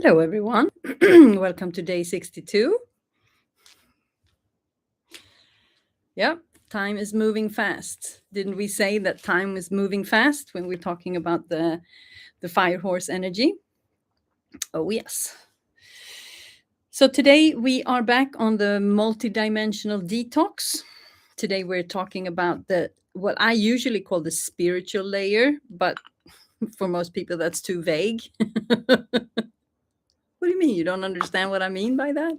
Hello, everyone. Welcome to day 62. Yeah, time is moving fast. Didn't we say that time is moving fast when we're talking about the fire horse energy? Oh, yes. So today we are back on the multidimensional detox. Today we're talking about the what I usually call the spiritual layer, but for most people that's too vague. What do you mean? You don't understand what I mean by that?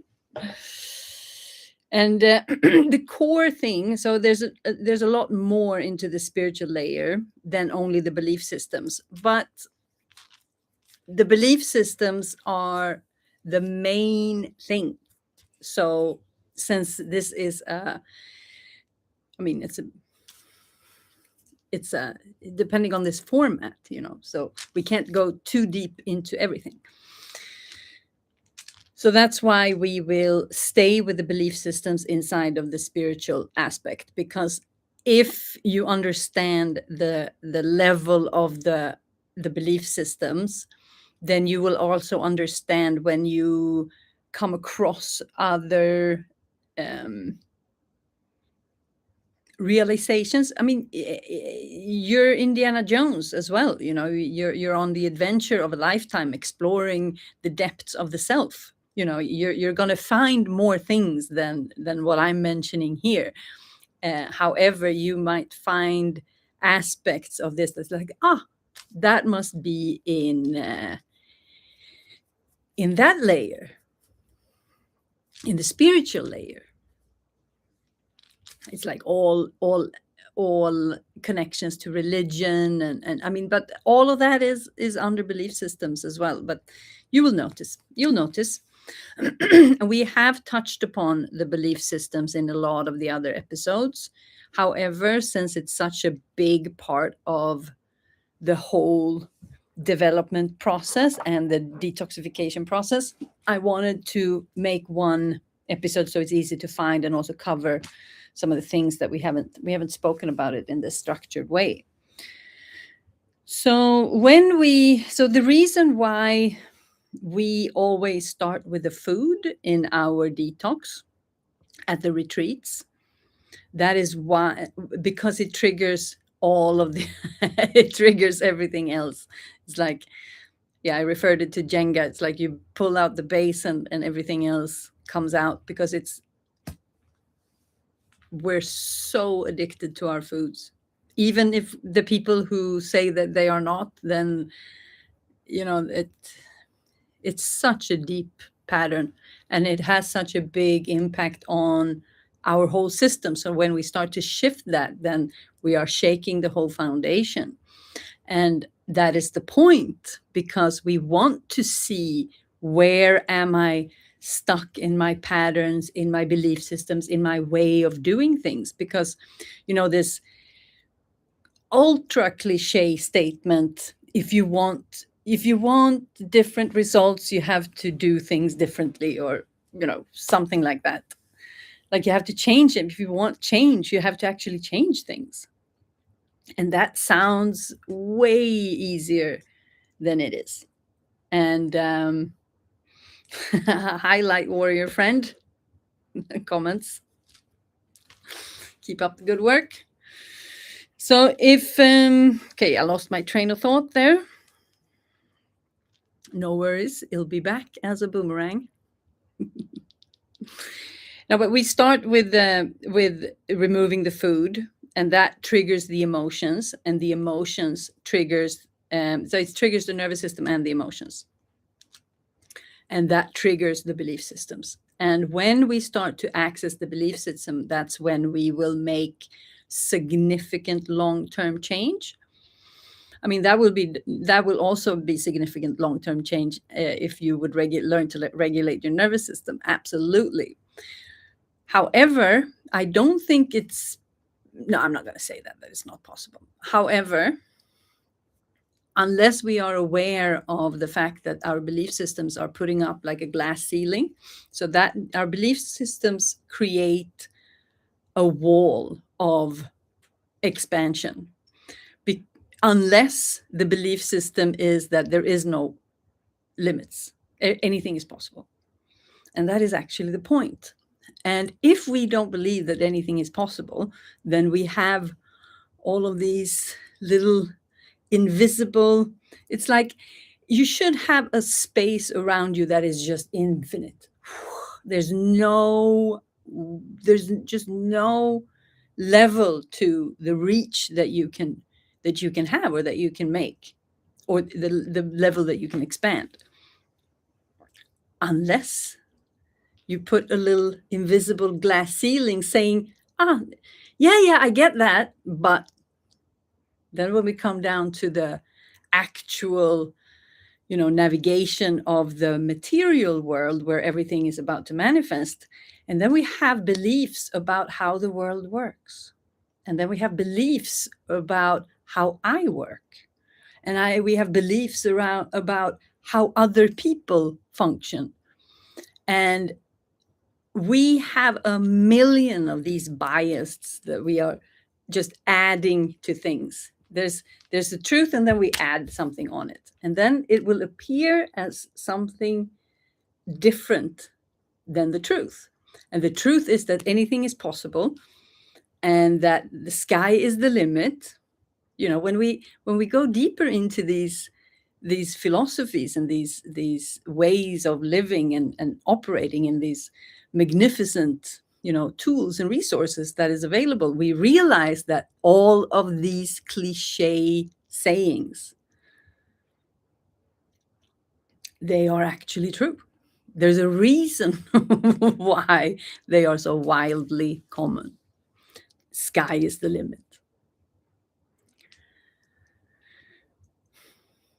And the core thing, so there's a lot more into the spiritual layer than only the belief systems, but the belief systems are the main thing. So since this is I mean it's depending on this format, so we can't go too deep into everything. So that's why we will stay with the belief systems inside of the spiritual aspect, because if you understand the level of the belief systems, then you will also understand when you come across other realizations. I mean, you're Indiana Jones as well. You're on the adventure of a lifetime, exploring the depths of the self. You're going to find more things than what I'm mentioning here. However, you might find aspects of this that's like, that must be in that layer, in the spiritual layer. It's like all connections to religion, and I mean, but all of that is under belief systems as well. But you'll notice we have touched upon the belief systems in a lot of the other episodes. However, since it's such a big part of the whole development process and the detoxification process, I wanted to make one episode so it's easy to find and also cover some of the things that we haven't spoken about it in this structured way. So the reason why we always start with the food in our detox at the retreats, that is why, because it triggers all of the it triggers everything else. It's like, I referred it to Jenga. It's like you pull out the base and everything else comes out, because we're so addicted to our foods. Even if the people who say that they are not, then it's such a deep pattern, and it has such a big impact on our whole system. So when we start to shift that, then we are shaking the whole foundation. And that is the point, because we want to see, where am I stuck in my patterns, in my belief systems, in my way of doing things? Because this ultra cliche statement, if you want different results, you have to do things differently, or something like that. Like, you have to change it. If you want change, you have to actually change things. And that sounds way easier than it is. And highlight warrior friend comments. Keep up the good work. So if I lost my train of thought there. No worries, it'll be back as a boomerang. Now, but we start with removing the food, and that triggers the emotions, and the emotions triggers so it triggers the nervous system and the emotions, and that triggers the belief systems. And when we start to access the belief system, that's when we will make significant long-term change. I mean, that will also be significant long-term change if you would learn to regulate your nervous system. Absolutely. However, I don't think I'm not going to say that it's not possible. However, unless we are aware of the fact that our belief systems are putting up like a glass ceiling, so that our belief systems create a wall of expansion. Unless the belief system is that there is no limits, Anything is possible. And that is actually the point. And if we don't believe that anything is possible, then we have all of these little invisible, it's like you should have a space around you that is just infinite. There's just no level to the reach that you can have, or that you can make, or the level that you can expand, unless you put a little invisible glass ceiling saying, yeah, I get that. But then when we come down to the actual, navigation of the material world, where everything is about to manifest, and then we have beliefs about how the world works. And then we have beliefs about how I work. And we have beliefs about how other people function. And we have a million of these biases that we are just adding to things. There's the truth, and then we add something on it. And then it will appear as something different than the truth. And the truth is that anything is possible, and that the sky is the limit. When we go deeper into these philosophies and these ways of living and operating in these magnificent tools and resources that is available, we realize that all of these cliche sayings, they are actually true. There's a reason why they are so wildly common. Sky is the limit.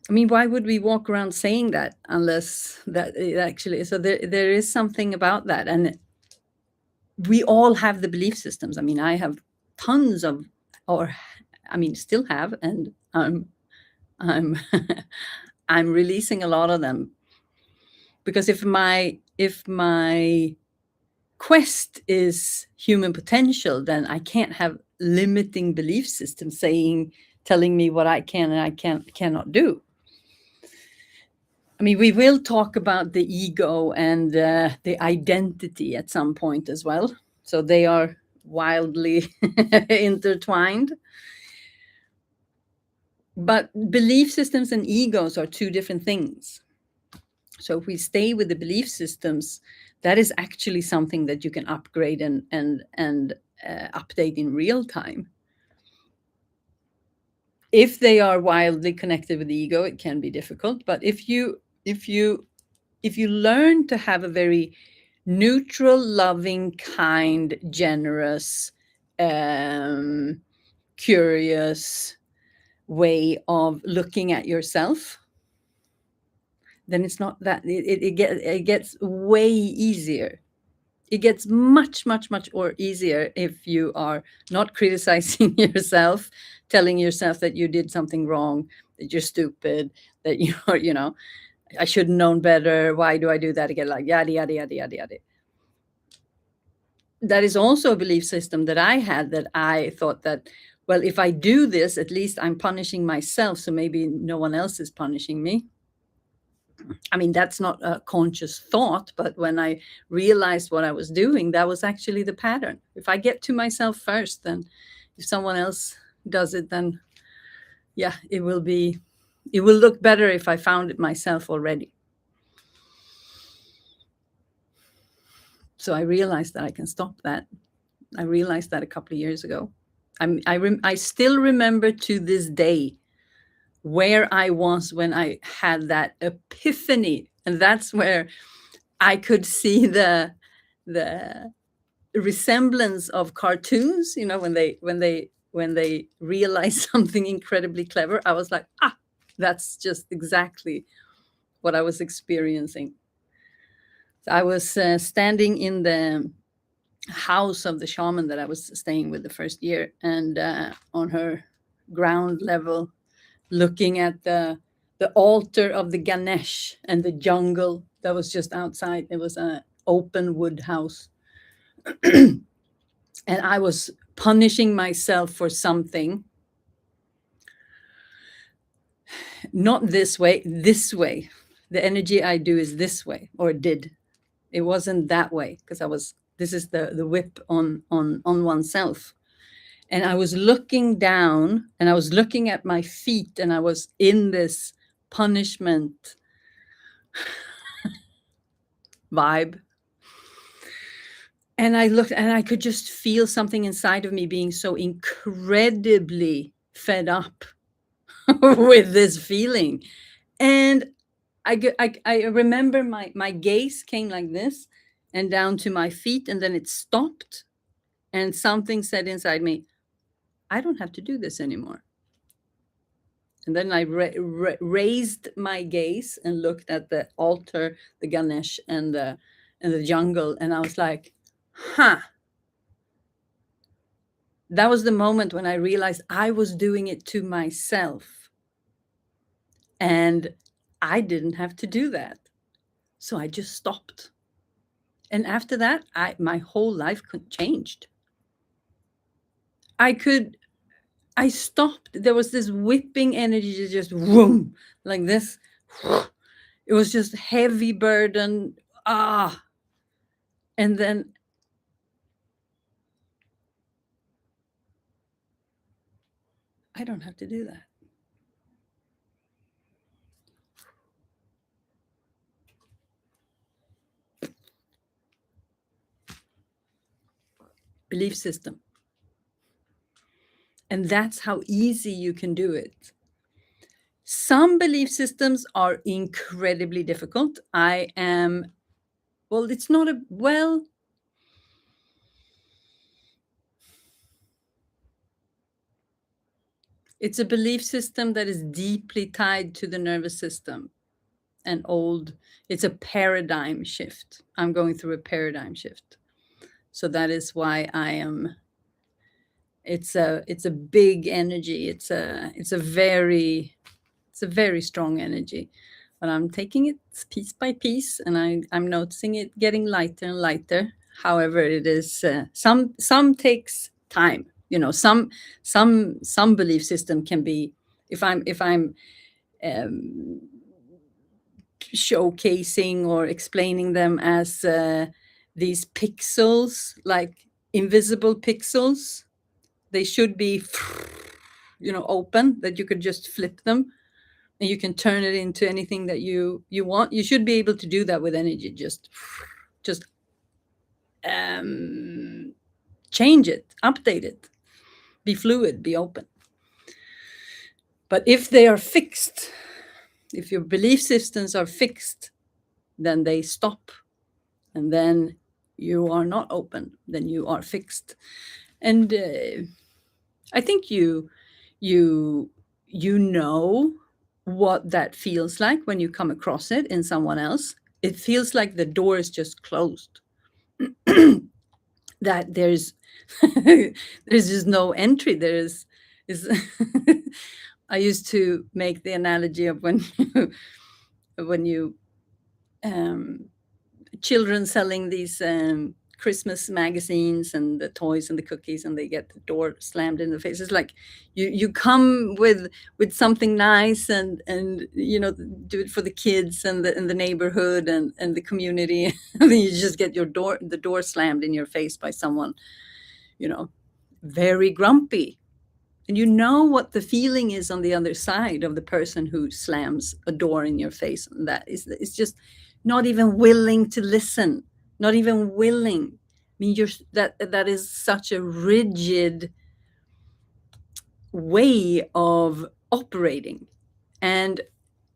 I mean, why would we walk around saying that unless that it actually? So there is something about that, and we all have the belief systems. I mean, I have tons of, still have, and I'm I'm releasing a lot of them, because if my quest is human potential, then I can't have limiting belief systems telling me what I can and I cannot do. I mean, we will talk about the ego and the identity at some point as well. So they are wildly intertwined. But belief systems and egos are two different things. So if we stay with the belief systems, that is actually something that you can upgrade and update in real time. If they are wildly connected with the ego, it can be difficult. But if you learn to have a very neutral, loving, kind, generous, curious way of looking at yourself, then it's not that it gets way easier. It gets much, much, much more easier if you are not criticizing yourself, telling yourself that you did something wrong, that you're stupid, that you're, I should have known better. Why do I do that again? Like yada, yada, yada, yada, yada. That is also a belief system that I had, that I thought that, well, if I do this, at least I'm punishing myself. So maybe no one else is punishing me. I mean, that's not a conscious thought, but when I realized what I was doing, that was actually the pattern. If I get to myself first, then if someone else does it, then yeah, it will look better if I found it myself already. So I realized that I can stop that. I realized that a couple of years ago. I still remember to this day where I was when I had that epiphany. And that's where I could see the resemblance of cartoons, when they realize something incredibly clever. I was like, that's just exactly what I was experiencing. So I was standing in the house of the shaman that I was staying with the first year, and on her ground level, looking at the altar of the Ganesh and the jungle that was just outside. It was an open wood house. And I was punishing myself for something. Not this way, The energy I do is this way, or did. It wasn't that way, because this is the whip on oneself. And I was looking down and I was looking at my feet, and I was in this punishment vibe. And I looked and I could just feel something inside of me being so incredibly fed up with this feeling. And I remember my gaze came like this and down to my feet, and then it stopped. And something said inside me, I don't have to do this anymore. And then I raised my gaze and looked at the altar, the Ganesh, and the jungle, and I was like, huh. That was the moment when I realized I was doing it to myself. And I didn't have to do that. So I just stopped. And after that, my whole life changed. I stopped. There was this whipping energy to just whoom, like this. It was just heavy burden. And then I don't have to do that. Belief system. And that's how easy you can do it. Some belief systems are incredibly difficult. It's not it's a belief system that is deeply tied to the nervous system and it's a paradigm shift. I'm going through a paradigm shift. So that is why it's a big energy. It's a very strong energy, but I'm taking it piece by piece, and I'm noticing it getting lighter and lighter. However, it is some takes time. Some belief system can be, if I'm showcasing or explaining them as these pixels, like invisible pixels, they should be open, that you could just flip them and you can turn it into anything that you want. You should be able to do that with energy. Just change it, update it, be fluid, be open. But if they are fixed, if your belief systems are fixed, then they stop, and then you are not open, then you are fixed. And I think you know what that feels like when you come across it in someone else. It feels like the door is just closed. That there's just no entry. Is I used to make the analogy of when you children selling these Christmas magazines and the toys and the cookies, and they get the door slammed in the face. It's like you come with something nice and do it for the kids and the neighborhood and the community, and then you just get the door slammed in your face by someone very grumpy. And you know what the feeling is on the other side of the person who slams a door in your face. And that is, it's just not even willing to listen, not even willing. I mean, that is such a rigid way of operating. And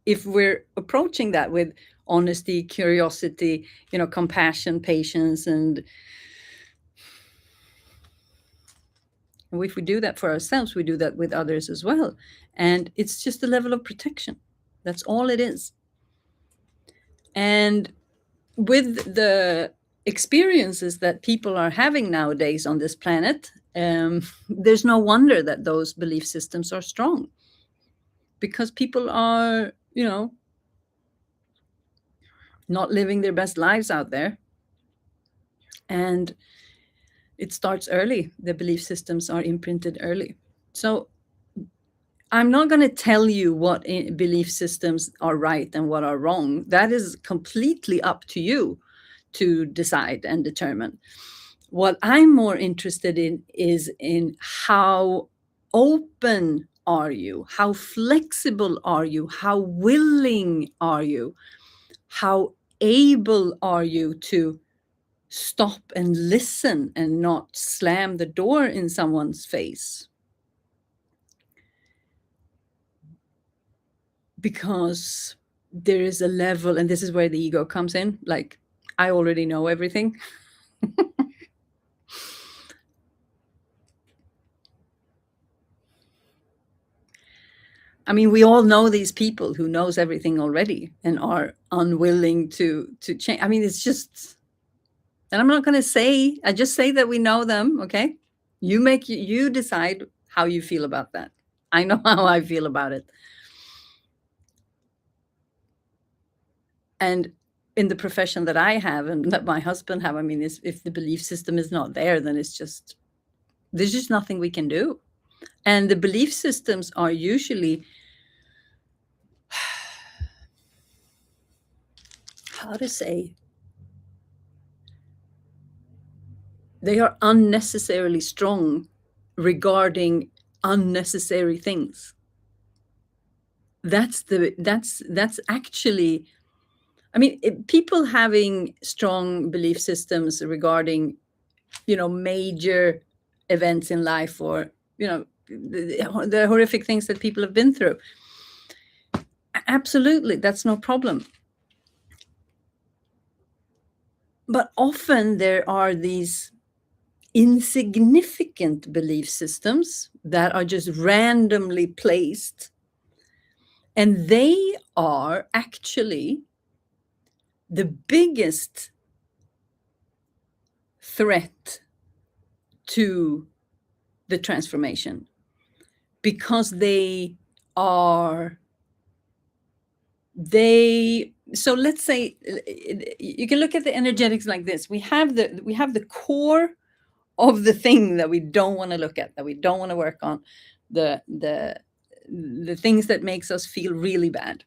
if we're approaching that with honesty, curiosity, compassion, patience, and if we do that for ourselves, we do that with others as well. And it's just a level of protection. That's all it is. And with the experiences that people are having nowadays on this planet, there's no wonder that those belief systems are strong, because people are, not living their best lives out there. And it starts early. The belief systems are imprinted early. So I'm not going to tell you what belief systems are right and what are wrong. That is completely up to you to decide and determine. What I'm more interested in is in how open are you? How flexible are you? How willing are you? How able are you to stop and listen and not slam the door in someone's face? Because there is a level, and this is where the ego comes in, like, I already know everything. I mean, we all know these people who knows everything already and are unwilling to change. I mean, it's just, and I'm not going to say, I just say that we know them. Okay. You decide how you feel about that. I know how I feel about it. And in the profession that I have and that my husband have, I mean, if the belief system is not there, then it's just, there's just nothing we can do. And the belief systems are usually, how to say, they are unnecessarily strong regarding unnecessary things. That's actually, I mean, people having strong belief systems regarding, major events in life, or, the horrific things that people have been through. Absolutely, that's no problem. But often there are these insignificant belief systems that are just randomly placed, and they are actually the biggest threat to the transformation, because so let's say, you can look at the energetics like this. We have the core of the thing that we don't want to look at, that we don't want to work on, the things that makes us feel really bad.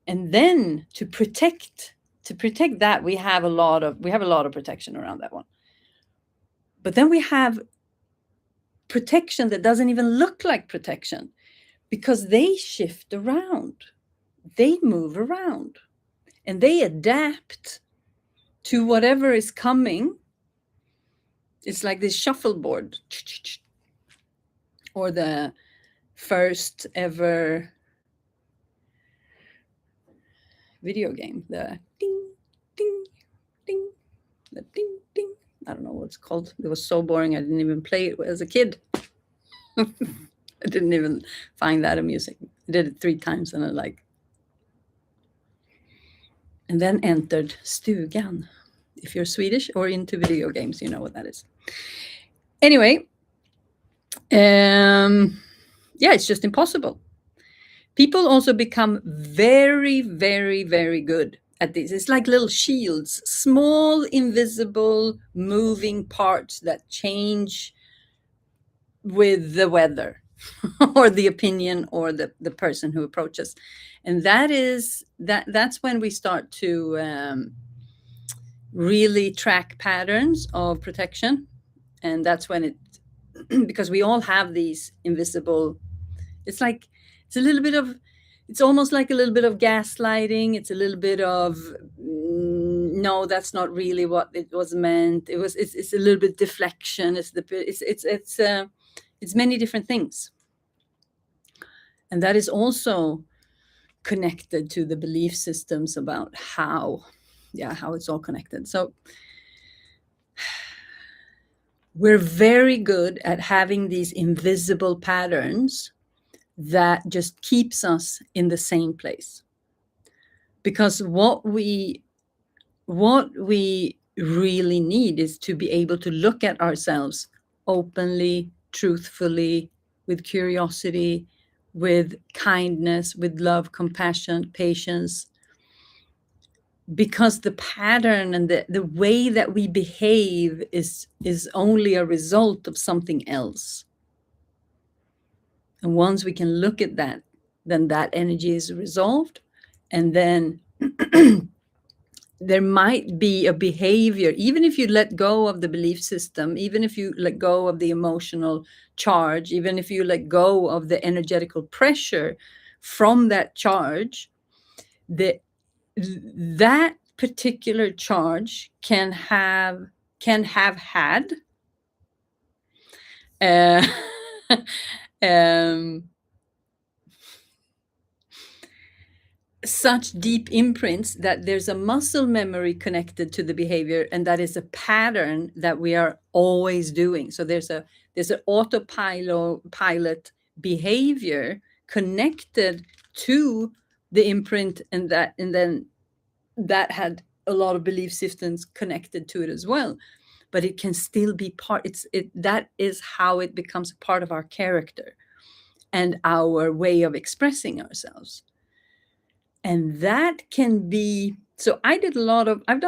And then to protect that, we have a lot of protection around that one. But then we have protection that doesn't even look like protection, because they shift around, they move around, and they adapt to whatever is coming. It's like this shuffleboard, or the first ever video game, the ding, ding, ding, the ding, ding. I don't know what it's called. It was so boring. I didn't even play it as a kid. I didn't even find that amusing. I did it 3 times and and then entered stugan. If you're Swedish or into video games, you know what that is. Anyway, it's just impossible. People also become very, very, very good at this. It's like little shields, small, invisible, moving parts that change with the weather or the opinion or the person who approaches. And that's when we start to really track patterns of protection. And that's when because we all have these invisible, it's almost like a little bit of gaslighting. It's a little bit of, no, that's not really what it was meant. It's a little bit deflection. It's many different things. And that is also connected to the belief systems about how it's all connected. So we're very good at having these invisible patterns that just keeps us in the same place. Because what we really need is to be able to look at ourselves openly, truthfully, with curiosity, with kindness, with love, compassion, patience. Because the pattern and the way that we behave is only a result of something else. And once we can look at that, then that energy is resolved. And then there might be a behavior, even if you let go of the belief system, even if you let go of the emotional charge, even if you let go of the energetical pressure from that charge, that particular charge can have had uh, um, such deep imprints that there's a muscle memory connected to the behavior, and that is a pattern that we are always doing. So there's an autopilot behavior connected to the imprint, and then that had a lot of belief systems connected to it as well. But it can still be part. That is how it becomes a part of our character and our way of expressing ourselves. And that can be, so I've done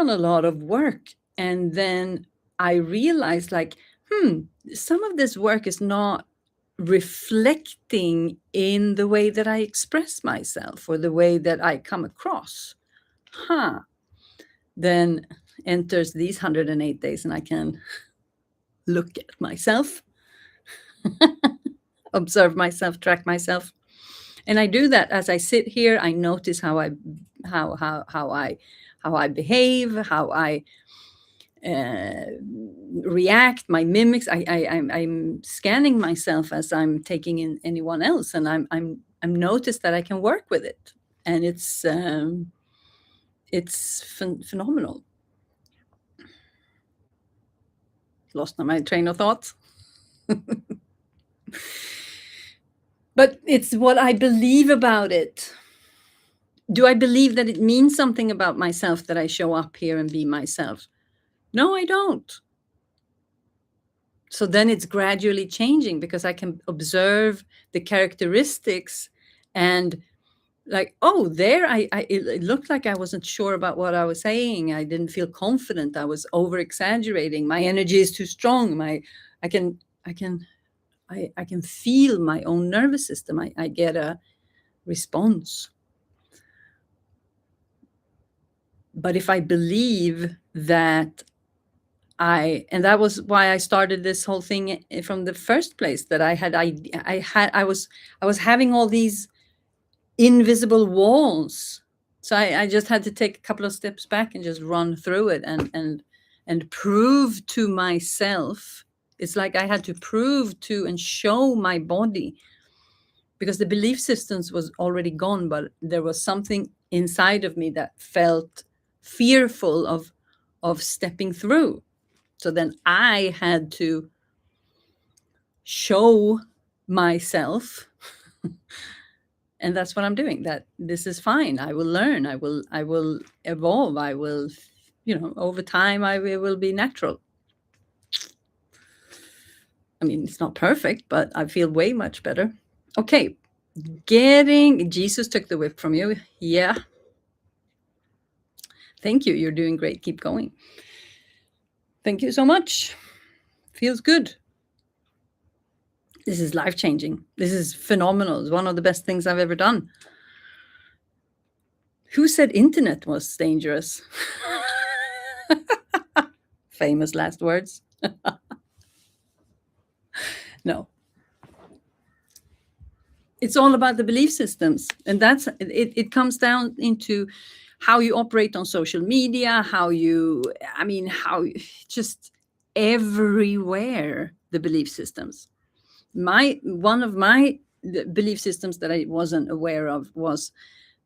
a lot of work, and then I realized, like, some of this work is not reflecting in the way that I express myself or the way that I come across. Then enters these 108 days, and I can look at myself, observe myself, track myself. And I do that as I sit here. I notice how I behave, how I react, my mimics. I'm scanning myself as I'm taking in anyone else, and I'm noticed that I can work with it, and it's phenomenal. Lost my train of thought. But it's what I believe about it. Do I believe that it means something about myself that I show up here and be myself? No, I don't. So then it's gradually changing, because I can observe the characteristics, and like, oh, there, it looked like I wasn't sure about what I was saying. I didn't feel confident. I was over exaggerating. My energy is too strong. I can feel my own nervous system. I get a response. But if I believe that and that was why I started this whole thing from the first place, that I was having all these invisible walls. So I just had to take a couple of steps back and just run through it and prove to myself. It's like I had to prove to and show my body, because the belief systems was already gone, but there was something inside of me that felt fearful of stepping through. So then I had to show myself, and that's what I'm doing, that this is fine. I will learn. I will evolve. I will, over time, it will be natural. I mean, it's not perfect, but I feel way much better. Okay. Jesus took the whip from you. Yeah. Thank you. You're doing great. Keep going. Thank you so much. Feels good. This is life-changing. This is phenomenal. It's one of the best things I've ever done. Who said internet was dangerous? Famous last words. No. It's all about the belief systems. And that's it comes down into how you operate on social media, how just everywhere, the belief systems. One of my belief systems that I wasn't aware of was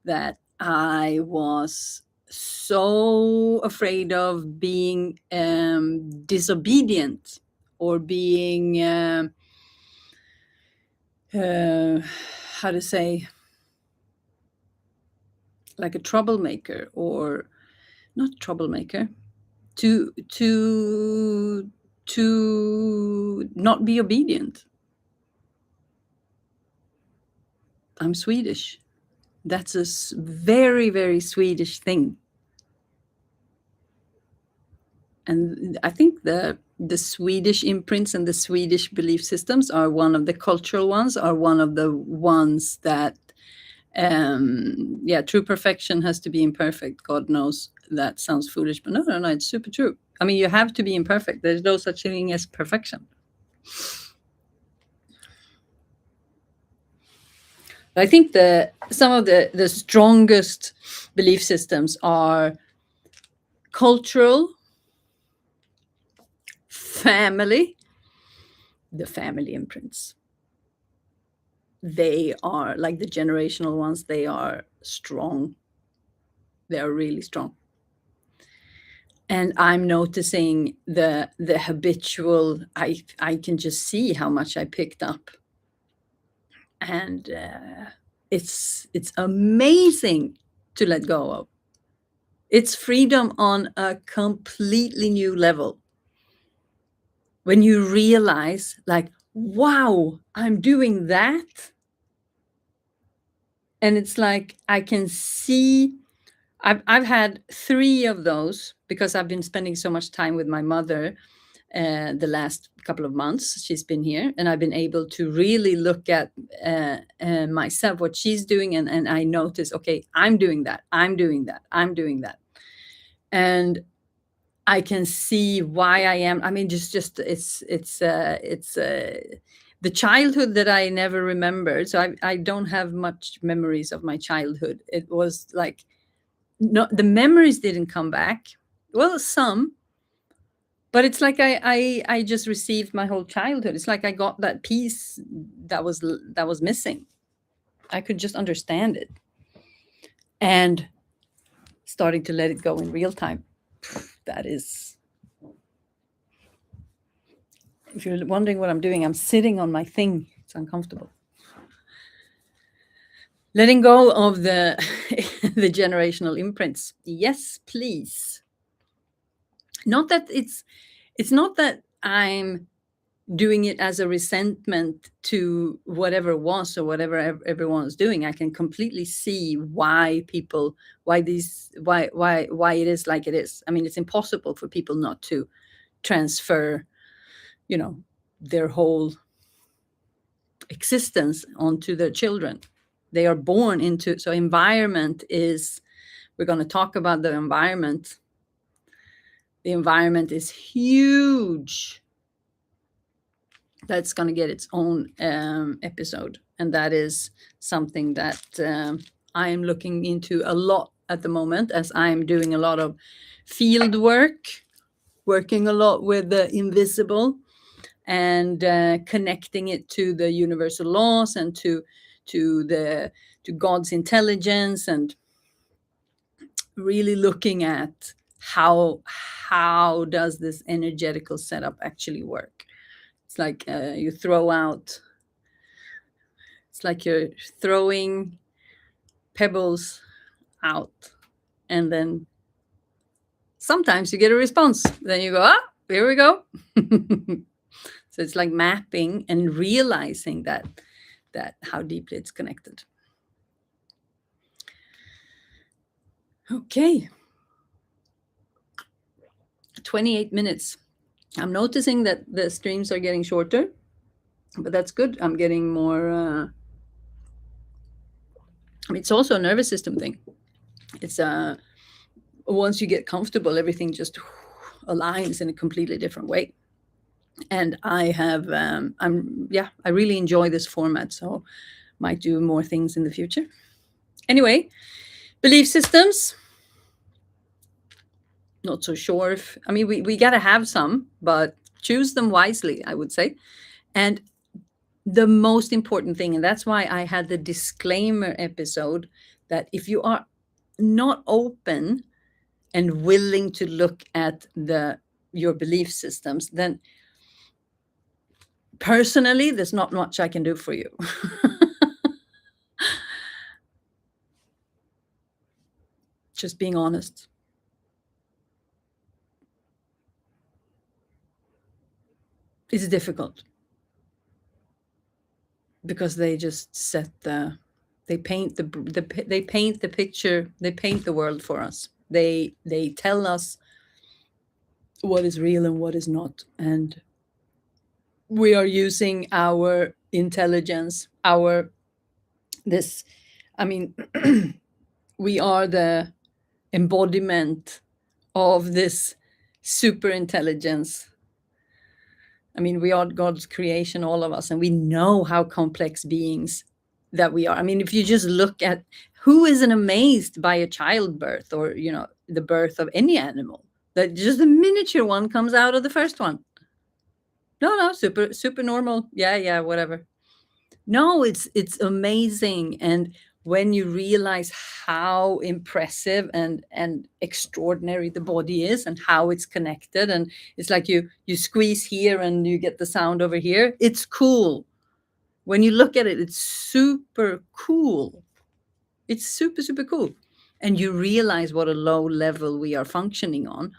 that I was so afraid of being disobedient, or being how to say, like a troublemaker, or not troublemaker, to not be obedient. I'm Swedish. That's a very, very Swedish thing. And I think the Swedish imprints and the Swedish belief systems are one of the cultural ones, are one of the ones that yeah, true perfection has to be imperfect. God knows that sounds foolish, but no, it's super true. I mean, you have to be imperfect. There's no such thing as perfection. I think some of the strongest belief systems are cultural, family, the family imprints. They are like the generational ones. They are strong. They are really strong. And I'm noticing the habitual. I can just see how much I picked up, and it's amazing to let go of. It's freedom on a completely new level. When you realize, like, wow, I'm doing that. And it's like, I can see, I've had 3 of those because I've been spending so much time with my mother the last couple of months. She's been here, and I've been able to really look at myself, what she's doing. And I notice, okay, I'm doing that. I'm doing that. I'm doing that. And I can see why I am. I mean, just it's the childhood that I never remembered. So I don't have much memories of my childhood. It was like, no, the memories didn't come back. Well, some, but it's like I just received my whole childhood. It's like I got that piece that was missing. I could just understand it, and starting to let it go in real time. That is, if you're wondering what I'm doing, I'm sitting on my thing. It's uncomfortable. Letting go of the the generational imprints. Yes, please. Not that it's not that I'm doing it as a resentment to whatever was or whatever everyone's doing. I can completely see why people, why it is like it is. I mean, it's impossible for people not to transfer, their whole existence onto their children. They are born into, so environment is, we're going to talk about the environment. The environment is huge. That's going to get its own episode, and that is something that I am looking into a lot at the moment, as I'm doing a lot of field work, working a lot with the invisible, and connecting it to the universal laws and to God's intelligence, and really looking at how does this energetical setup actually work. It's like you throw out, it's like you're throwing pebbles out, and then sometimes you get a response. Then you go, here we go. So it's like mapping and realizing that how deeply it's connected. Okay. 28 minutes. I'm noticing that the streams are getting shorter, but that's good. I'm getting more. It's also a nervous system thing. It's once you get comfortable, everything just aligns in a completely different way. And I have, I really enjoy this format, so might do more things in the future. Anyway, belief systems. Not so sure if, I mean, we got to have some, but choose them wisely, I would say. And the most important thing, and that's why I had the disclaimer episode, that if you are not open and willing to look at your belief systems, then personally, there's not much I can do for you. Just being honest. It's difficult because they just they paint the picture, they paint the world for us. They tell us what is real and what is not. And we are using our intelligence, our this, I mean, we are the embodiment of this super intelligence. I mean, we are God's creation, all of us, and we know how complex beings that we are. I mean, if you just look at who isn't amazed by a childbirth, or, you know, the birth of any animal, that just a miniature one comes out of the first one. No, super normal. Yeah, whatever. No, it's amazing. And when you realize how impressive and extraordinary the body is, and how it's connected, and it's like you squeeze here and you get the sound over here. It's cool. When you look at it, it's super cool. It's super cool. And you realize what a low level we are functioning on.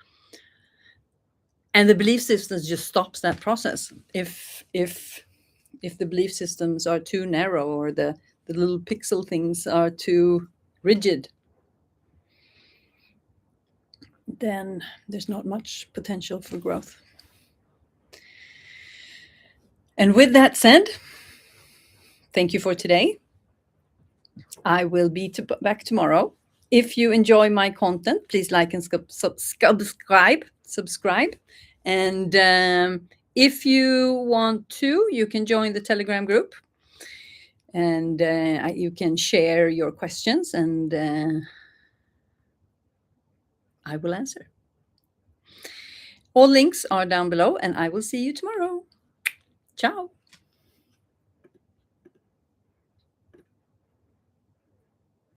And the belief systems just stops that process. If the belief systems are too narrow, or the little pixel things are too rigid, then there's not much potential for growth. And with that said, thank you for today. I will be back tomorrow. If you enjoy my content, please like and subscribe. And if you want to, you can join the Telegram group, and you can share your questions, and I will answer. All links are down below, and I will see you tomorrow. Ciao.